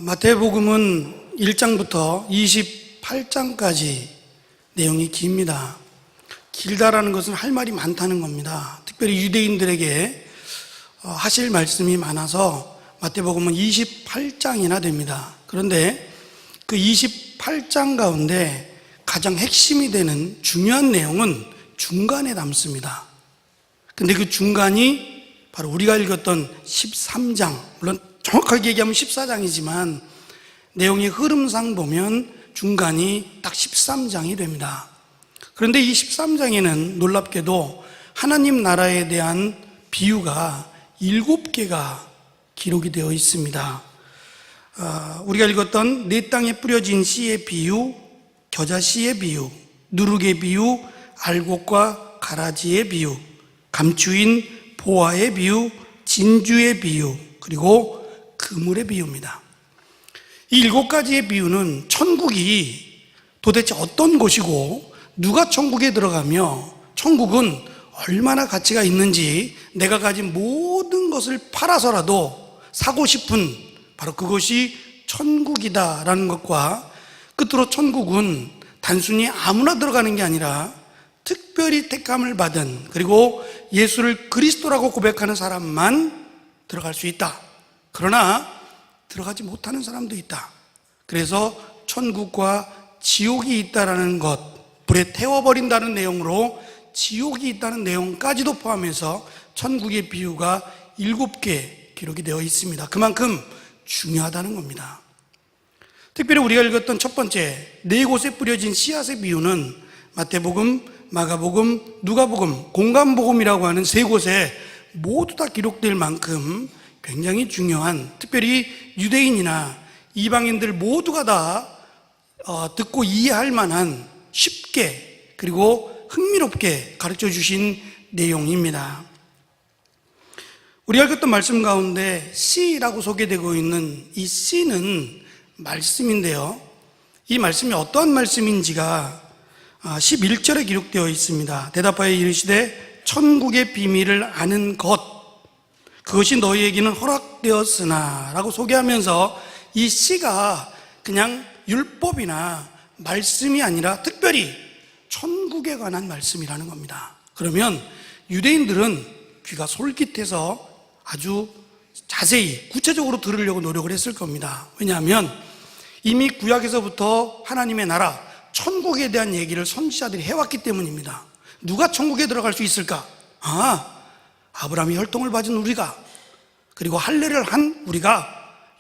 마태복음은 1장부터 28장까지 내용이 깁니다. 길다라는 것은 할 말이 많다는 겁니다. 특별히 유대인들에게 하실 말씀이 많아서 마태복음은 28장이나 됩니다. 그런데 그 28장 가운데 가장 핵심이 되는 중요한 내용은 중간에 남습니다. 근데 그 중간이 바로 우리가 읽었던 13장, 물론 정확하게 얘기하면 14장이지만 내용의 흐름상 보면 중간이 딱 13장이 됩니다. 그런데 이 13장에는 놀랍게도 하나님 나라에 대한 비유가 7개가 기록이 되어 있습니다. 우리가 읽었던 내 땅에 뿌려진 씨의 비유, 겨자 씨의 비유, 누룩의 비유, 알곡과 가라지의 비유, 감추인 보화의 비유, 진주의 비유, 그리고 그물의 비유입니다. 이 7가지의 비유는 천국이 도대체 어떤 곳이고 누가 천국에 들어가며 천국은 얼마나 가치가 있는지 내가 가진 모든 것을 팔아서라도 사고 싶은 바로 그것이 천국이다라는 것과 끝으로 천국은 단순히 아무나 들어가는 게 아니라 특별히 택함을 받은 그리고 예수를 그리스도라고 고백하는 사람만 들어갈 수 있다. 그러나 들어가지 못하는 사람도 있다. 그래서 천국과 지옥이 있다라는 것, 불에 태워버린다는 내용으로 지옥이 있다는 내용까지도 포함해서 천국의 비유가 7개 기록이 되어 있습니다. 그만큼 중요하다는 겁니다. 특별히 우리가 읽었던 첫 번째 4곳에 뿌려진 씨앗의 비유는 마태복음, 마가복음, 누가복음, 공관복음이라고 하는 3곳에 모두 다 기록될 만큼 굉장히 중요한, 특별히 유대인이나 이방인들 모두가 다 듣고 이해할 만한 쉽게 그리고 흥미롭게 가르쳐 주신 내용입니다. 우리가 읽었던 말씀 가운데 씨라고 소개되고 있는 이 씨는 말씀인데요, 이 말씀이 어떠한 말씀인지가 11절에 기록되어 있습니다. 대답하여 이르시되 천국의 비밀을 아는 것, 그것이 너희에게는 허락되었으나 라고 소개하면서 이 씨가 그냥 율법이나 말씀이 아니라 특별히 천국에 관한 말씀이라는 겁니다. 그러면 유대인들은 귀가 솔깃해서 아주 자세히 구체적으로 들으려고 노력을 했을 겁니다. 왜냐하면 이미 구약에서부터 하나님의 나라, 천국에 대한 얘기를 선지자들이 해왔기 때문입니다. 누가 천국에 들어갈 수 있을까? 아브라함이 혈통을 받은 우리가, 그리고 할례를 한 우리가,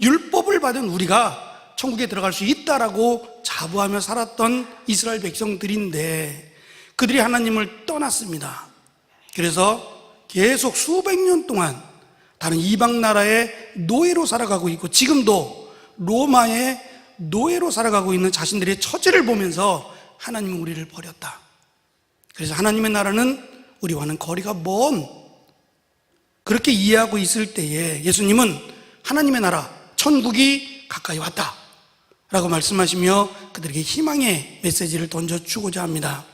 율법을 받은 우리가 천국에 들어갈 수 있다라고 자부하며 살았던 이스라엘 백성들인데 그들이 하나님을 떠났습니다. 그래서 계속 수백 년 동안 다른 이방 나라의 노예로 살아가고 있고 지금도 로마의 노예로 살아가고 있는 자신들의 처지를 보면서 하나님은 우리를 버렸다. 그래서 하나님의 나라는 우리와는 거리가 먼, 그렇게 이해하고 있을 때에 예수님은 하나님의 나라, 천국이 가까이 왔다 라고 말씀하시며 그들에게 희망의 메시지를 던져주고자 합니다.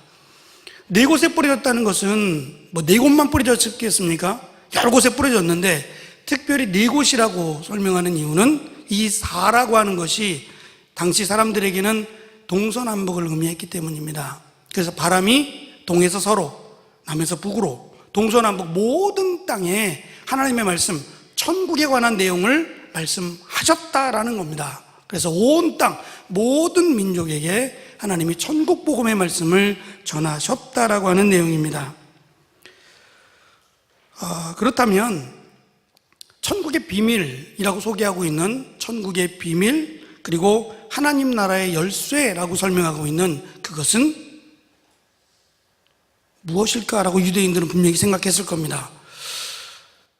4곳에 뿌려졌다는 것은 4곳만 뿌려졌겠습니까? 여러 곳에 뿌려졌는데 특별히 4곳이라고 설명하는 이유는 이 사라고 하는 것이 당시 사람들에게는 동서남북을 의미했기 때문입니다. 그래서 바람이 동에서 서로, 남에서 북으로, 동서남북 모든 땅에 하나님의 말씀, 천국에 관한 내용을 말씀하셨다라는 겁니다. 그래서 온 땅, 모든 민족에게 하나님이 천국 복음의 말씀을 전하셨다라고 하는 내용입니다. 그렇다면 천국의 비밀이라고 소개하고 있는 천국의 비밀, 그리고 하나님 나라의 열쇠라고 설명하고 있는 그것은 무엇일까라고 유대인들은 분명히 생각했을 겁니다.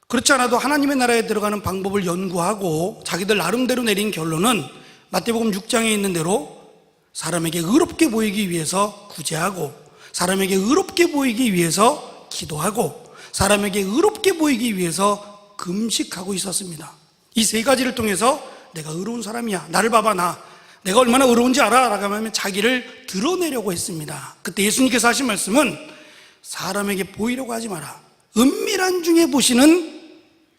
그렇지 않아도 하나님의 나라에 들어가는 방법을 연구하고 자기들 나름대로 내린 결론은 마태복음 6장에 있는 대로 사람에게 의롭게 보이기 위해서 구제하고, 사람에게 의롭게 보이기 위해서 기도하고, 사람에게 의롭게 보이기 위해서 금식하고 있었습니다. 이 3가지를 통해서 내가 의로운 사람이야, 나를 봐봐, 내가 얼마나 의로운지 알아 라고 하면 자기를 드러내려고 했습니다. 그때 예수님께서 하신 말씀은 사람에게 보이려고 하지 마라, 은밀한 중에 보시는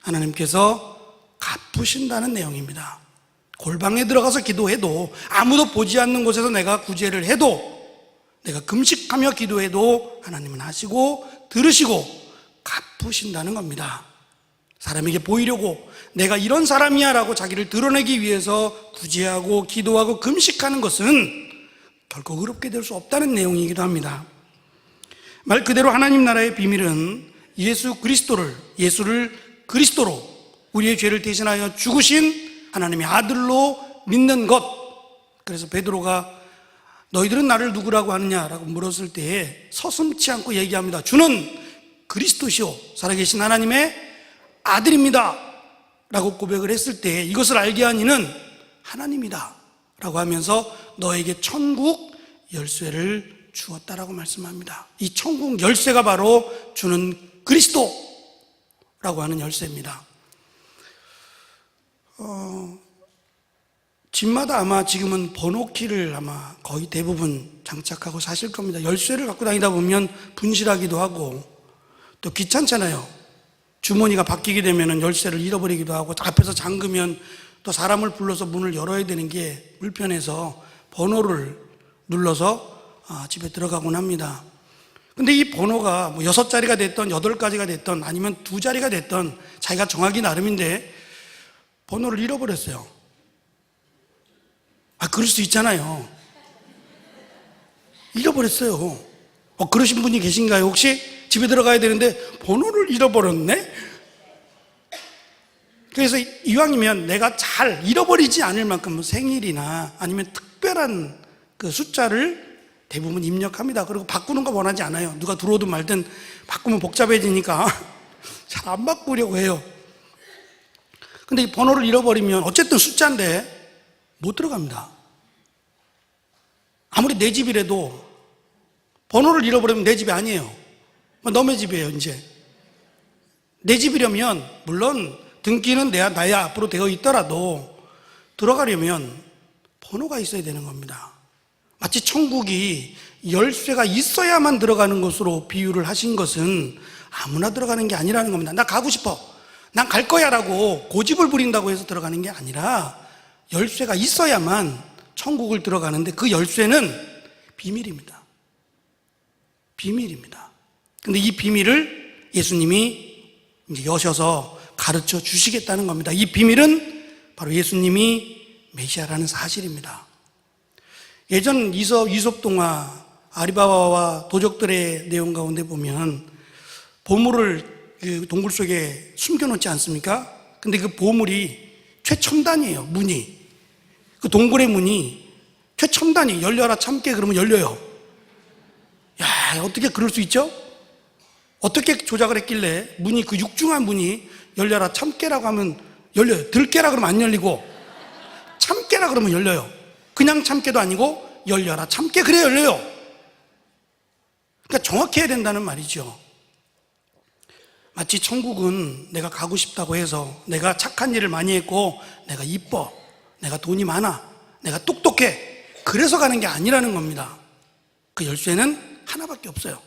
하나님께서 갚으신다는 내용입니다. 골방에 들어가서 기도해도, 아무도 보지 않는 곳에서 내가 구제를 해도, 내가 금식하며 기도해도 하나님은 하시고 들으시고 갚으신다는 겁니다. 사람에게 보이려고 내가 이런 사람이야 라고 자기를 드러내기 위해서 구제하고 기도하고 금식하는 것은 결코 의롭게 될 수 없다는 내용이기도 합니다. 말 그대로 하나님 나라의 비밀은 예수를 그리스도로 우리의 죄를 대신하여 죽으신 하나님의 아들로 믿는 것. 그래서 베드로가 너희들은 나를 누구라고 하느냐라고 물었을 때에 서슴지 않고 얘기합니다. 주는 그리스도시오 살아계신 하나님의 아들입니다 라고 고백을 했을 때 이것을 알게 한 이는 하나님이다 라고 하면서 너에게 천국 열쇠를 주었다라고 말씀합니다. 이 천국 열쇠가 바로 주는 그리스도라고 하는 열쇠입니다. 집마다 아마 지금은 번호키를 아마 거의 대부분 장착하고 사실 겁니다. 열쇠를 갖고 다니다 보면 분실하기도 하고 또 귀찮잖아요. 주머니가 바뀌게 되면 열쇠를 잃어버리기도 하고 앞에서 잠그면 또 사람을 불러서 문을 열어야 되는 게 불편해서 번호를 눌러서 집에 들어가곤 합니다. 근데 이 번호가 뭐 6자리가 됐던 8가지가 됐던 아니면 2자리가 됐던 자기가 정하기 나름인데 번호를 잃어버렸어요. 그럴 수 있잖아요. 잃어버렸어요. 그러신 분이 계신가요? 혹시 집에 들어가야 되는데 번호를 잃어버렸네? 그래서 이왕이면 내가 잘 잃어버리지 않을 만큼 생일이나 아니면 특별한 그 숫자를 대부분 입력합니다. 그리고 바꾸는 거 원하지 않아요. 누가 들어오든 말든 바꾸면 복잡해지니까 잘 안 바꾸려고 해요. 근데 이 번호를 잃어버리면 어쨌든 숫자인데 못 들어갑니다. 아무리 내 집이라도 번호를 잃어버리면 내 집이 아니에요. 너의 집이에요. 이제 내 집이려면 물론 등기는 나의 앞으로 되어 있더라도 들어가려면 번호가 있어야 되는 겁니다. 마치 천국이 열쇠가 있어야만 들어가는 것으로 비유를 하신 것은 아무나 들어가는 게 아니라는 겁니다. 나 가고 싶어, 난 갈 거야 라고 고집을 부린다고 해서 들어가는 게 아니라 열쇠가 있어야만 천국을 들어가는데 그 열쇠는 비밀입니다. 비밀입니다. 근데 이 비밀을 예수님이 이제 여셔서 가르쳐 주시겠다는 겁니다. 이 비밀은 바로 예수님이 메시아라는 사실입니다. 예전 이솝동화 아리바바와 도적들의 내용 가운데 보면 보물을 그 동굴 속에 숨겨놓지 않습니까? 근데 그 보물이 최첨단이에요. 문이, 그 동굴의 문이 최첨단이 열려라 참깨 그러면 열려요. 야, 어떻게 그럴 수 있죠? 어떻게 조작을 했길래 문이, 그 육중한 문이 열려라 참깨라고 하면 열려요. 들깨라 그러면 안 열리고 참깨라 그러면 열려요. 그냥 참깨도 아니고 열려라 참깨 그래 열려요. 그러니까 정확히 해야 된다는 말이죠. 마치 천국은 내가 가고 싶다고 해서 내가 착한 일을 많이 했고 내가 이뻐, 내가 돈이 많아, 내가 똑똑해 그래서 가는 게 아니라는 겁니다. 그 열쇠는 하나밖에 없어요.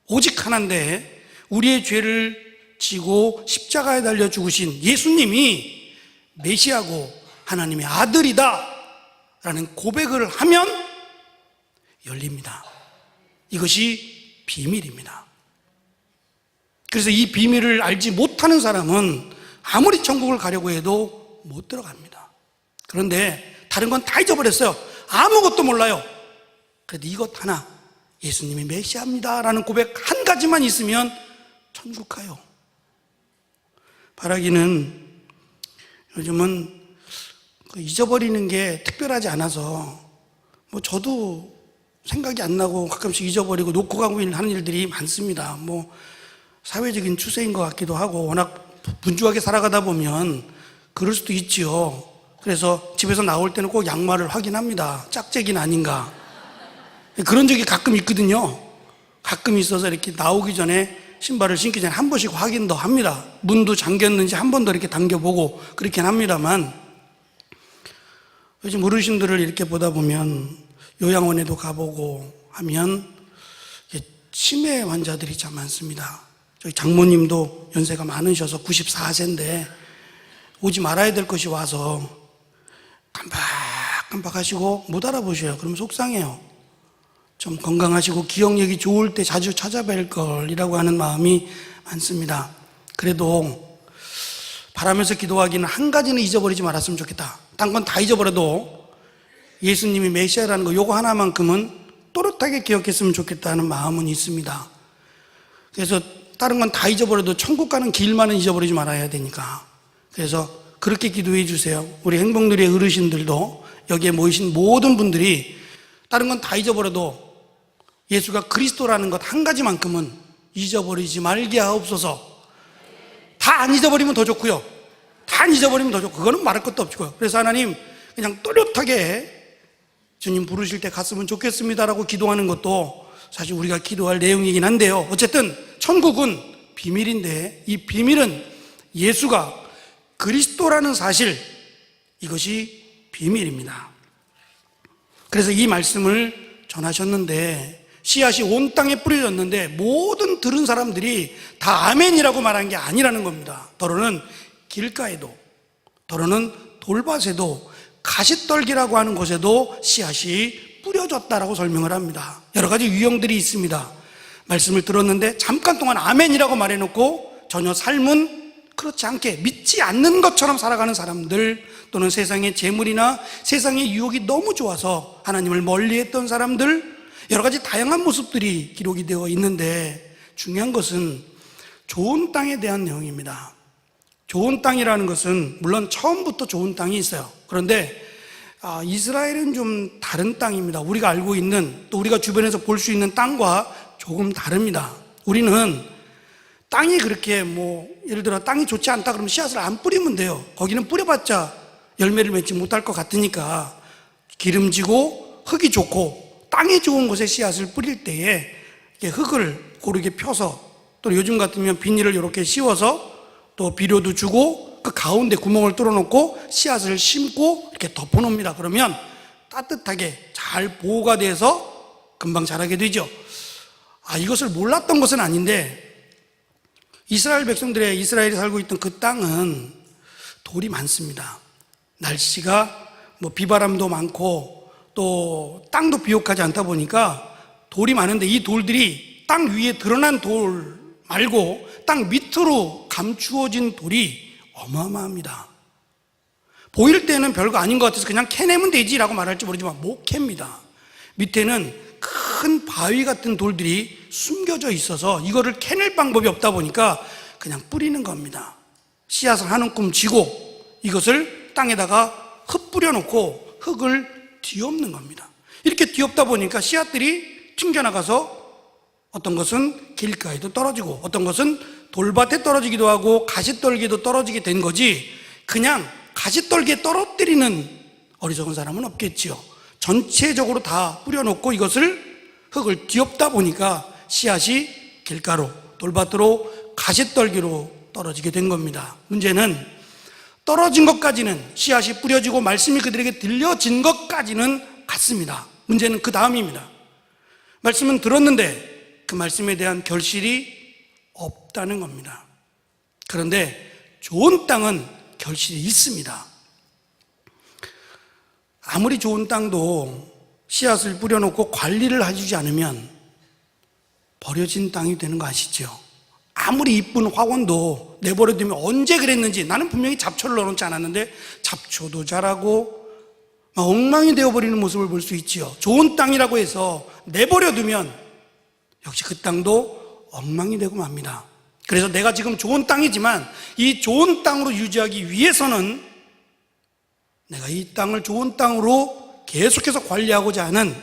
오직 하나인데 우리의 죄를 지고 십자가에 달려 죽으신 예수님이 메시아고 하나님의 아들이다 라는 고백을 하면 열립니다. 이것이 비밀입니다. 그래서 이 비밀을 알지 못하는 사람은 아무리 천국을 가려고 해도 못 들어갑니다. 그런데 다른 건 다 잊어버렸어요. 아무것도 몰라요. 그래도 이것 하나, 예수님이 메시아입니다 라는 고백 한 가지만 있으면 천국 가요. 바라기는 요즘은 잊어버리는 게 특별하지 않아서 뭐 저도 생각이 안 나고 가끔씩 잊어버리고 놓고 가고 하는 일들이 많습니다. 뭐 사회적인 추세인 것 같기도 하고 워낙 분주하게 살아가다 보면 그럴 수도 있지요. 그래서 집에서 나올 때는 꼭 양말을 확인합니다. 짝짝이는 아닌가. 그런 적이 가끔 있거든요. 가끔 있어서 이렇게 나오기 전에 신발을 신기 전에 한 번씩 확인도 합니다. 문도 잠겼는지 한 번 더 이렇게 당겨보고 그렇긴 합니다만 요즘 어르신들을 이렇게 보다 보면 요양원에도 가보고 하면 치매 환자들이 참 많습니다. 저희 장모님도 연세가 많으셔서 94세인데 오지 말아야 될 것이 와서 깜빡깜빡하시고 못 알아보셔요. 그럼 속상해요. 좀 건강하시고 기억력이 좋을 때 자주 찾아뵐 걸이라고 하는 마음이 많습니다. 그래도 바라면서 기도하기는 한 가지는 잊어버리지 말았으면 좋겠다. 딴 건 다 잊어버려도 예수님이 메시아라는 거 요거 하나만큼은 또렷하게 기억했으면 좋겠다는 마음은 있습니다. 그래서 다른 건 다 잊어버려도 천국 가는 길만은 잊어버리지 말아야 되니까. 그래서 그렇게 기도해 주세요. 우리 행복누리의 어르신들도 여기에 모이신 모든 분들이 다른 건 다 잊어버려도 예수가 그리스도라는 것 한 가지만큼은 잊어버리지 말게 하옵소서. 다 안 잊어버리면 더 좋고요. 다 안 잊어버리면 더 좋고, 그거는 말할 것도 없고요. 그래서 하나님 그냥 또렷하게 주님 부르실 때 갔으면 좋겠습니다라고 기도하는 것도 사실 우리가 기도할 내용이긴 한데요. 어쨌든 천국은 비밀인데 이 비밀은 예수가 그리스도라는 사실, 이것이 비밀입니다. 그래서 이 말씀을 전하셨는데 씨앗이 온 땅에 뿌려졌는데 모든 들은 사람들이 다 아멘이라고 말한 게 아니라는 겁니다. 더러는 길가에도, 더러는 돌밭에도, 가시떨기라고 하는 곳에도 씨앗이 뿌려졌다라고 설명을 합니다. 여러 가지 유형들이 있습니다. 말씀을 들었는데 잠깐 동안 아멘이라고 말해놓고 전혀 삶은 그렇지 않게 믿지 않는 것처럼 살아가는 사람들, 또는 세상의 재물이나 세상의 유혹이 너무 좋아서 하나님을 멀리했던 사람들, 여러 가지 다양한 모습들이 기록이 되어 있는데 중요한 것은 좋은 땅에 대한 내용입니다. 좋은 땅이라는 것은 물론 처음부터 좋은 땅이 있어요. 그런데 이스라엘은 좀 다른 땅입니다. 우리가 알고 있는, 또 우리가 주변에서 볼 수 있는 땅과 조금 다릅니다. 우리는 땅이 그렇게 예를 들어 땅이 좋지 않다 그러면 씨앗을 안 뿌리면 돼요. 거기는 뿌려봤자 열매를 맺지 못할 것 같으니까 기름지고 흙이 좋고 땅이 좋은 곳에 씨앗을 뿌릴 때에 흙을 고르게 펴서, 또 요즘 같으면 비닐을 이렇게 씌워서 또 비료도 주고 그 가운데 구멍을 뚫어놓고 씨앗을 심고 이렇게 덮어놓습니다. 그러면 따뜻하게 잘 보호가 돼서 금방 자라게 되죠. 이것을 몰랐던 것은 아닌데 이스라엘 백성들의, 이스라엘이 살고 있던 그 땅은 돌이 많습니다. 날씨가 비바람도 많고 또 땅도 비옥하지 않다 보니까 돌이 많은데 이 돌들이 땅 위에 드러난 돌 말고 땅 밑으로 감추어진 돌이 어마어마합니다. 보일 때는 별거 아닌 것 같아서 그냥 캐내면 되지라고 말할지 모르지만 못 캡니다. 밑에는 큰 바위 같은 돌들이 숨겨져 있어서 이거를 캐낼 방법이 없다 보니까 그냥 뿌리는 겁니다. 씨앗을 한 움큼 쥐고 이것을 땅에다가 흙 뿌려놓고 흙을 뒤엎는 겁니다. 이렇게 뒤엎다 보니까 씨앗들이 튕겨나가서 어떤 것은 길가에도 떨어지고 어떤 것은 돌밭에 떨어지기도 하고 가시떨기에도 떨어지게 된 거지, 그냥 가시떨기에 떨어뜨리는 어리석은 사람은 없겠지요. 전체적으로 다 뿌려놓고 이것을 흙을 뒤엎다 보니까 씨앗이 길가로, 돌밭으로, 가시떨기로 떨어지게 된 겁니다. 문제는 떨어진 것까지는, 씨앗이 뿌려지고 말씀이 그들에게 들려진 것까지는 같습니다. 문제는 그 다음입니다. 말씀은 들었는데 그 말씀에 대한 결실이 없다는 겁니다. 그런데 좋은 땅은 결실이 있습니다. 아무리 좋은 땅도 씨앗을 뿌려놓고 관리를 해주지 않으면 버려진 땅이 되는 거 아시죠? 아무리 이쁜 화원도 내버려두면 언제 그랬는지, 나는 분명히 잡초를 넣어놓지 않았는데 잡초도 자라고 엉망이 되어버리는 모습을 볼 수 있지요. 좋은 땅이라고 해서 내버려두면 역시 그 땅도 엉망이 되고 맙니다. 그래서 내가 지금 좋은 땅이지만 이 좋은 땅으로 유지하기 위해서는 내가 이 땅을 좋은 땅으로 계속해서 관리하고자 하는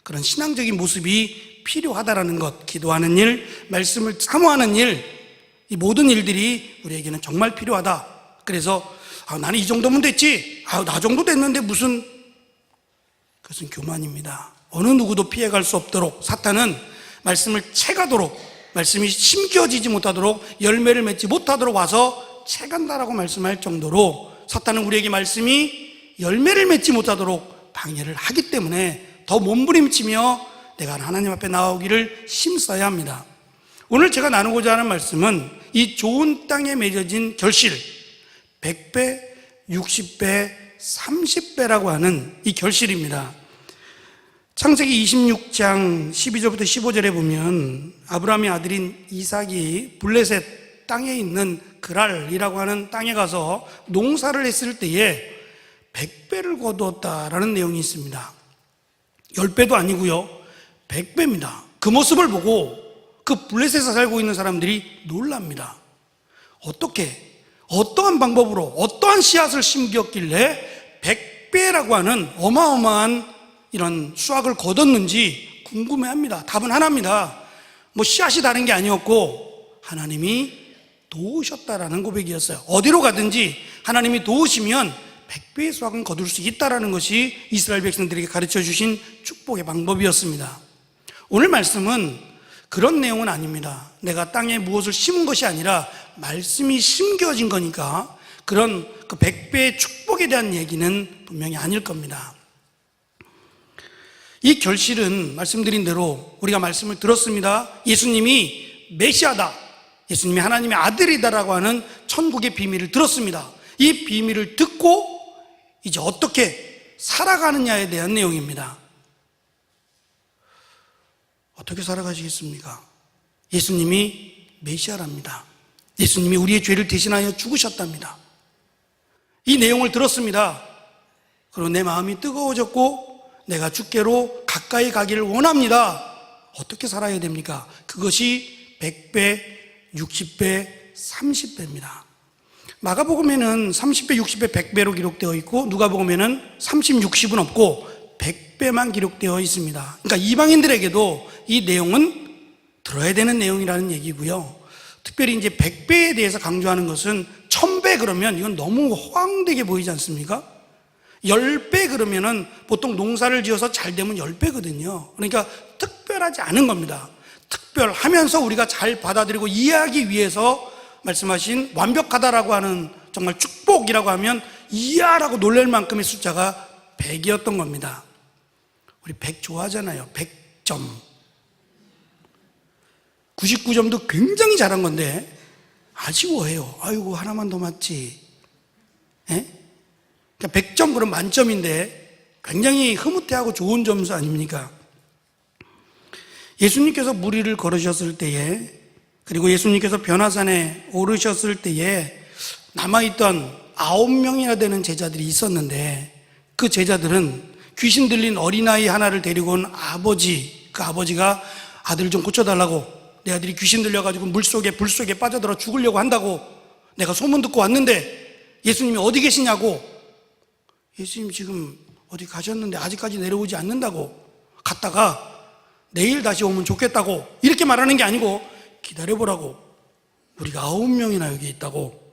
그런 신앙적인 모습이 필요하다라는 것, 기도하는 일, 말씀을 사모하는 일, 이 모든 일들이 우리에게는 정말 필요하다. 그래서 나는 이 정도면 됐지, 나 정도 됐는데 무슨, 그것은 교만입니다. 어느 누구도 피해갈 수 없도록 사탄은 말씀을 채가도록, 말씀이 심겨지지 못하도록, 열매를 맺지 못하도록 와서 채간다라고 말씀할 정도로 사탄은 우리에게 말씀이 열매를 맺지 못하도록 방해를 하기 때문에 더 몸부림치며 내가 하나님 앞에 나오기를 힘써야 합니다. 오늘 제가 나누고자 하는 말씀은 이 좋은 땅에 맺어진 결실, 100배, 60배, 30배라고 하는 이 결실입니다. 창세기 26장 12절부터 15절에 보면 아브라함의 아들인 이삭이 블레셋 땅에 있는 그랄이라고 하는 땅에 가서 농사를 했을 때에 100배를 거두었다라는 내용이 있습니다. 10배도 아니고요, 100배입니다. 그 모습을 보고 그 블레셋에 살고 있는 사람들이 놀랍니다. 어떠한 방법으로 어떠한 씨앗을 심겼길래 100배라고 하는 어마어마한 이런 수확을 거뒀는지 궁금해합니다. 답은 하나입니다. 씨앗이 다른 게 아니었고 하나님이 도우셨다라는 고백이었어요. 어디로 가든지 하나님이 도우시면 100배의 수확은 거둘 수 있다라는 것이 이스라엘 백성들에게 가르쳐 주신 축복의 방법이었습니다. 오늘 말씀은 그런 내용은 아닙니다. 내가 땅에 무엇을 심은 것이 아니라 말씀이 심겨진 거니까 그런 그 100배의 축복에 대한 얘기는 분명히 아닐 겁니다. 이 결실은 말씀드린 대로 우리가 말씀을 들었습니다. 예수님이 메시아다, 예수님이 하나님의 아들이다라고 하는 천국의 비밀을 들었습니다. 이 비밀을 듣고 이제 어떻게 살아가느냐에 대한 내용입니다. 어떻게 살아가시겠습니까? 예수님이 메시아랍니다. 예수님이 우리의 죄를 대신하여 죽으셨답니다. 이 내용을 들었습니다. 그리고 내 마음이 뜨거워졌고 내가 주께로 가까이 가기를 원합니다. 어떻게 살아야 됩니까? 그것이 100배, 60배, 30배입니다. 마가복음에는 30배, 60배, 100배로 기록되어 있고 누가복음에는 30, 60은 없고 100배만 기록되어 있습니다. 그러니까 이방인들에게도 이 내용은 들어야 되는 내용이라는 얘기고요. 특별히 이제 100배에 대해서 강조하는 것은 1000배 그러면 이건 너무 허황되게 보이지 않습니까? 10배 그러면은 보통 농사를 지어서 잘 되면 10배거든요. 그러니까 특별하지 않은 겁니다. 특별하면서 우리가 잘 받아들이고 이해하기 위해서 말씀하신 완벽하다라고 하는 정말 축복이라고 하면 이해하라고 놀랄 만큼의 숫자가 100이었던 겁니다. 우리 100 좋아하잖아요. 100점. 99점도 굉장히 잘한 건데 아쉬워해요. 아이고 하나만 더 맞지. 예? 그러니까 100점 그럼 만점인데 굉장히 흐뭇해하고 좋은 점수 아닙니까? 예수님께서 무리를 걸으셨을 때에, 그리고 예수님께서 변화산에 오르셨을 때에 남아있던 9명이나 되는 제자들이 있었는데 그 제자들은 귀신 들린 어린아이 하나를 데리고 온 아버지, 그 아버지가 아들 좀 고쳐달라고, 내 아들이 귀신 들려가지고 물속에 불속에 빠져들어 죽으려고 한다고 내가 소문 듣고 왔는데 예수님이 어디 계시냐고, 예수님 지금 어디 가셨는데 아직까지 내려오지 않는다고, 갔다가 내일 다시 오면 좋겠다고 이렇게 말하는 게 아니고 기다려보라고, 우리가 9명이나 여기 있다고.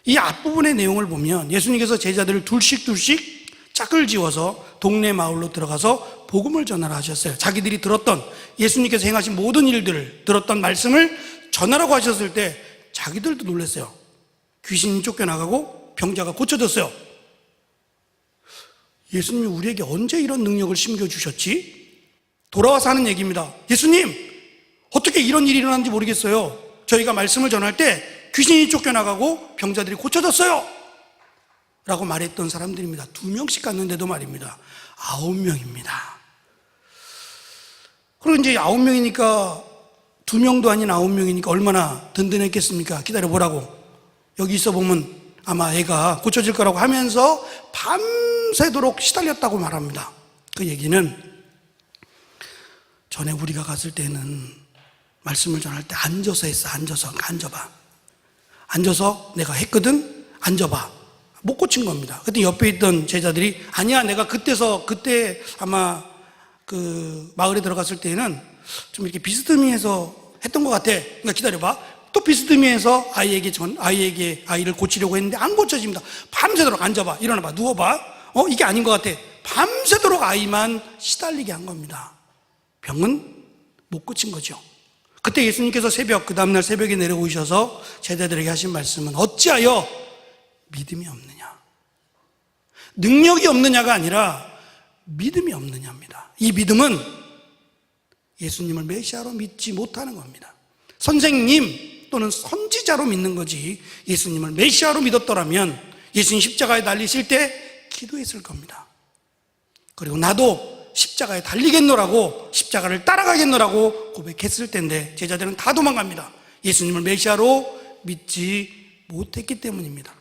이 앞부분의 내용을 보면 예수님께서 제자들을 둘씩 짝을 지어서 동네 마을로 들어가서 복음을 전하라 하셨어요. 자기들이 들었던, 예수님께서 행하신 모든 일들을 들었던 말씀을 전하라고 하셨을 때 자기들도 놀랐어요. 귀신이 쫓겨나가고 병자가 고쳐졌어요. 예수님이 우리에게 언제 이런 능력을 심겨주셨지? 돌아와서 하는 얘기입니다. 예수님, 어떻게 이런 일이 일어났는지 모르겠어요. 저희가 말씀을 전할 때 귀신이 쫓겨나가고 병자들이 고쳐졌어요 라고 말했던 사람들입니다. 2명씩 갔는데도 말입니다. 9명입니다. 그리고 이제 9명이니까 2명도 아닌 9명이니까 얼마나 든든했겠습니까? 기다려보라고. 여기 있어 보면 아마 애가 고쳐질 거라고 하면서 밤새도록 시달렸다고 말합니다. 그 얘기는 전에 우리가 갔을 때는 말씀을 전할 때 앉아서 했어. 앉아봐. 앉아서 내가 했거든. 앉아봐. 못 고친 겁니다. 그때 옆에 있던 제자들이 아니야, 내가 그때 아마 그 마을에 들어갔을 때는 좀 이렇게 비스듬히해서 했던 것 같아. 그러니까 기다려봐. 또 비스듬히해서 아이를 고치려고 했는데 안 고쳐집니다. 밤새도록 앉아봐, 일어나봐, 누워봐. 이게 아닌 것 같아. 밤새도록 아이만 시달리게 한 겁니다. 병은 못 고친 거죠. 그때 예수님께서 그 다음날 새벽에 내려오셔서 제자들에게 하신 말씀은 어찌하여 믿음이 없느냐. 능력이 없느냐가 아니라 믿음이 없느냐입니다. 이 믿음은 예수님을 메시아로 믿지 못하는 겁니다. 선생님 또는 선지자로 믿는 거지 예수님을 메시아로 믿었더라면 예수님 십자가에 달리실 때 기도했을 겁니다. 그리고 나도 십자가에 달리겠노라고, 십자가를 따라가겠노라고 고백했을 텐데 제자들은 다 도망갑니다. 예수님을 메시아로 믿지 못했기 때문입니다.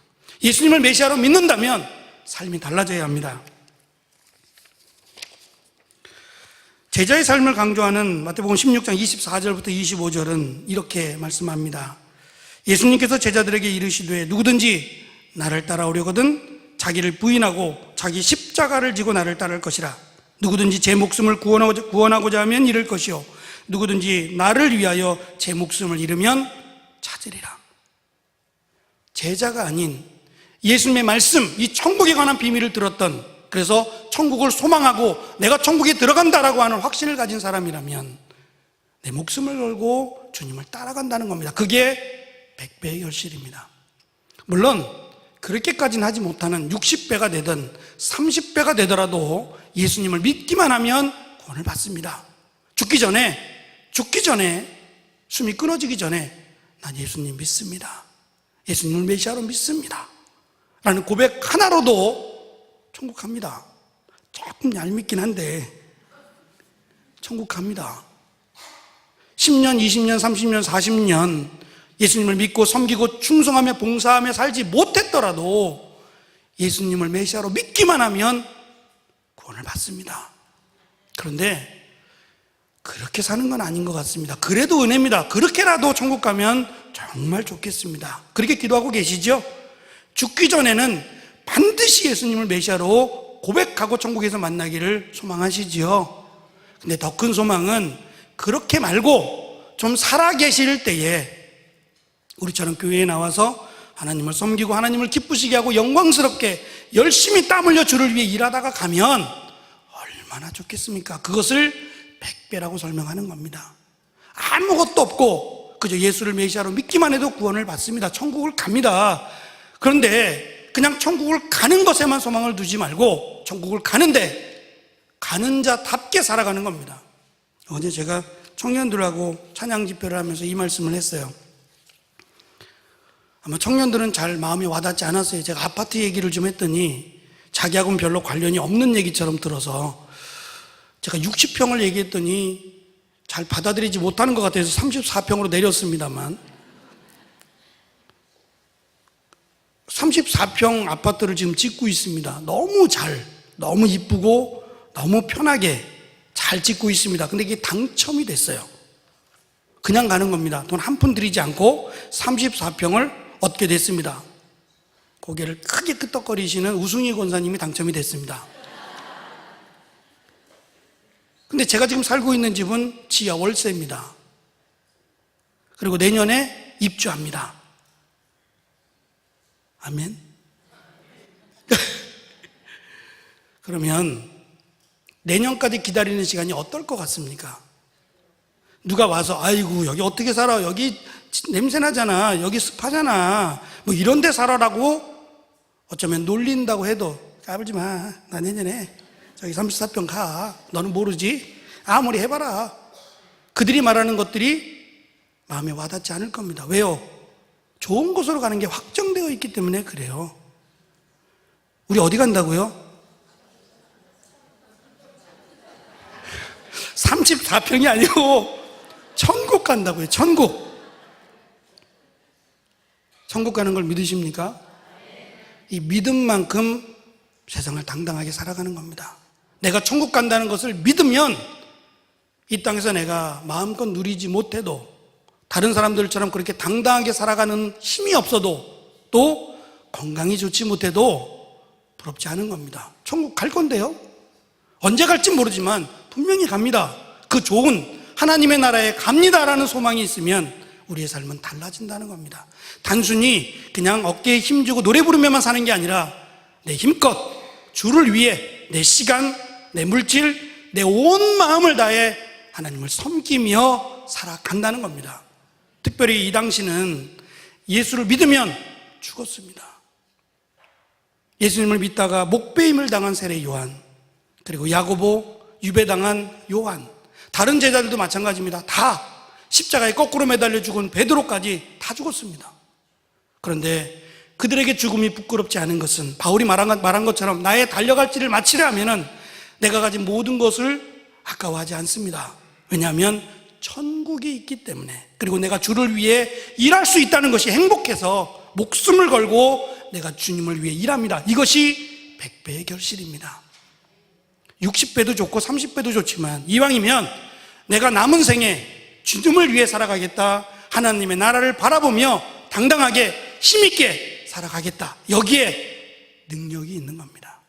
예수님을 메시아로 믿는다면 삶이 달라져야 합니다. 제자의 삶을 강조하는 마태복음 16장 24절부터 25절은 이렇게 말씀합니다. 예수님께서 제자들에게 이르시되 누구든지 나를 따라오려거든 자기를 부인하고 자기 십자가를 지고 나를 따를 것이라. 누구든지 제 목숨을 구원하고자 하면 잃을 것이요 누구든지 나를 위하여 제 목숨을 잃으면 찾으리라. 제자가 아닌 예수님의 말씀, 이 천국에 관한 비밀을 들었던, 그래서 천국을 소망하고 내가 천국에 들어간다라고 하는 확신을 가진 사람이라면 내 목숨을 걸고 주님을 따라간다는 겁니다. 그게 100배의 결실입니다. 물론 그렇게까지는 하지 못하는 60배가 되든 30배가 되더라도 예수님을 믿기만 하면 구원을 받습니다. 죽기 전에 숨이 끊어지기 전에 난 예수님 믿습니다. 예수님을 메시아로 믿습니다 라는 고백 하나로도 천국 갑니다. 조금 얄밉긴 한데 천국 갑니다. 10년, 20년, 30년, 40년 예수님을 믿고 섬기고 충성하며 봉사하며 살지 못했더라도 예수님을 메시아로 믿기만 하면 구원을 받습니다. 그런데 그렇게 사는 건 아닌 것 같습니다. 그래도 은혜입니다. 그렇게라도 천국 가면 정말 좋겠습니다. 그렇게 기도하고 계시죠? 죽기 전에는 반드시 예수님을 메시아로 고백하고 천국에서 만나기를 소망하시지요. 근데 더 큰 소망은 그렇게 말고 좀 살아계실 때에 우리처럼 교회에 나와서 하나님을 섬기고 하나님을 기쁘시게 하고 영광스럽게 열심히 땀 흘려 주를 위해 일하다가 가면 얼마나 좋겠습니까? 그것을 100배라고 설명하는 겁니다. 아무것도 없고 그저 예수를 메시아로 믿기만 해도 구원을 받습니다. 천국을 갑니다. 그런데 그냥 천국을 가는 것에만 소망을 두지 말고 천국을 가는데 가는 자답게 살아가는 겁니다. 어제 제가 청년들하고 찬양 집회를 하면서 이 말씀을 했어요. 아마 청년들은 잘 마음이 와닿지 않았어요. 제가 아파트 얘기를 좀 했더니 자기하고는 별로 관련이 없는 얘기처럼 들어서 제가 60평을 얘기했더니 잘 받아들이지 못하는 것 같아서 34평으로 내렸습니다만 34평 아파트를 지금 짓고 있습니다. 너무 이쁘고 너무 편하게 잘 짓고 있습니다. 근데 이게 당첨이 됐어요. 그냥 가는 겁니다. 돈 한 푼 들이지 않고 34평을 얻게 됐습니다. 고개를 크게 끄덕거리시는 우승희 권사님이 당첨이 됐습니다. 근데 제가 지금 살고 있는 집은 지하 월세입니다. 그리고 내년에 입주합니다. 아멘. 그러면 내년까지 기다리는 시간이 어떨 것 같습니까? 누가 와서 아이고 여기 어떻게 살아? 여기 냄새나잖아. 여기 습하잖아. 뭐 이런 데 살아라고 어쩌면 놀린다고 해도 까불지 마. 나 내년에 저기 34평 가. 너는 모르지? 아무리 해봐라. 그들이 말하는 것들이 마음에 와닿지 않을 겁니다. 왜요? 좋은 곳으로 가는 게 확정되어 있기 때문에 그래요. 우리 어디 간다고요? 34평이 아니고 천국 간다고요. 천국 가는 걸 믿으십니까? 이 믿음만큼 세상을 당당하게 살아가는 겁니다. 내가 천국 간다는 것을 믿으면 이 땅에서 내가 마음껏 누리지 못해도 다른 사람들처럼 그렇게 당당하게 살아가는 힘이 없어도 또 건강이 좋지 못해도 부럽지 않은 겁니다. 천국 갈 건데요. 언제 갈지 모르지만 분명히 갑니다. 그 좋은 하나님의 나라에 갑니다라는 소망이 있으면 우리의 삶은 달라진다는 겁니다. 단순히 그냥 어깨에 힘주고 노래 부르며만 사는 게 아니라 내 힘껏 주를 위해 내 시간, 내 물질, 내 온 마음을 다해 하나님을 섬기며 살아간다는 겁니다. 특별히 이 당시는 예수를 믿으면 죽었습니다. 예수님을 믿다가 목배임을 당한 세례 요한, 그리고 야고보, 유배당한 요한, 다른 제자들도 마찬가지입니다. 다 십자가에 거꾸로 매달려 죽은 베드로까지 다 죽었습니다. 그런데 그들에게 죽음이 부끄럽지 않은 것은 바울이 말한 것처럼 나의 달려갈 길을 마치려 하면은 내가 가진 모든 것을 아까워하지 않습니다. 왜냐하면 천국이 있기 때문에, 그리고 내가 주를 위해 일할 수 있다는 것이 행복해서 목숨을 걸고 내가 주님을 위해 일합니다. 이것이 100배의 결실입니다. 60배도 좋고 30배도 좋지만 이왕이면 내가 남은 생에 주님을 위해 살아가겠다, 하나님의 나라를 바라보며 당당하게 힘있게 살아가겠다, 여기에 능력이 있는 겁니다.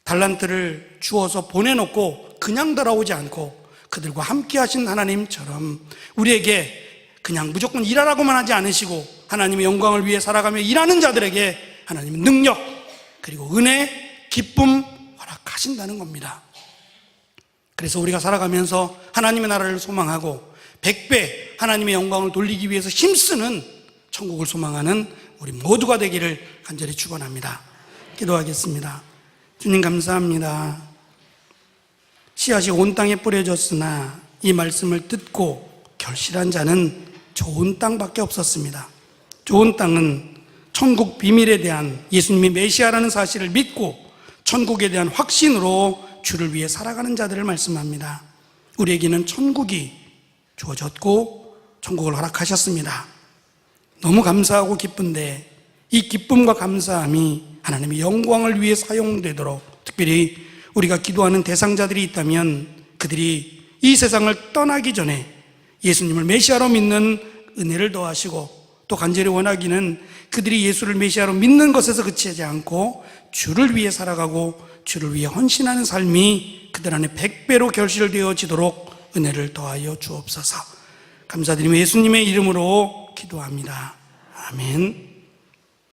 달란트를 주어서 보내놓고 그냥 돌아오지 않고 그들과 함께 하신 하나님처럼 우리에게 그냥 무조건 일하라고만 하지 않으시고 하나님의 영광을 위해 살아가며 일하는 자들에게 하나님의 능력, 그리고 은혜, 기쁨 허락하신다는 겁니다. 그래서 우리가 살아가면서 하나님의 나라를 소망하고 100배 하나님의 영광을 돌리기 위해서 힘쓰는 천국을 소망하는 우리 모두가 되기를 간절히 축원합니다. 기도하겠습니다. 주님 감사합니다. 씨앗이 온 땅에 뿌려졌으나 이 말씀을 듣고 결실한 자는 좋은 땅밖에 없었습니다. 좋은 땅은 천국 비밀에 대한 예수님이 메시아라는 사실을 믿고 천국에 대한 확신으로 주를 위해 살아가는 자들을 말씀합니다. 우리에게는 천국이 주어졌고 천국을 허락하셨습니다. 너무 감사하고 기쁜데 이 기쁨과 감사함이 하나님의 영광을 위해 사용되도록, 특별히 우리가 기도하는 대상자들이 있다면 그들이 이 세상을 떠나기 전에 예수님을 메시아로 믿는 은혜를 더하시고, 또 간절히 원하기는 그들이 예수를 메시아로 믿는 것에서 그치지 않고 주를 위해 살아가고 주를 위해 헌신하는 삶이 그들 안에 100배로 결실되어지도록 은혜를 더하여 주옵소서. 감사드리며 예수님의 이름으로 기도합니다. 아멘.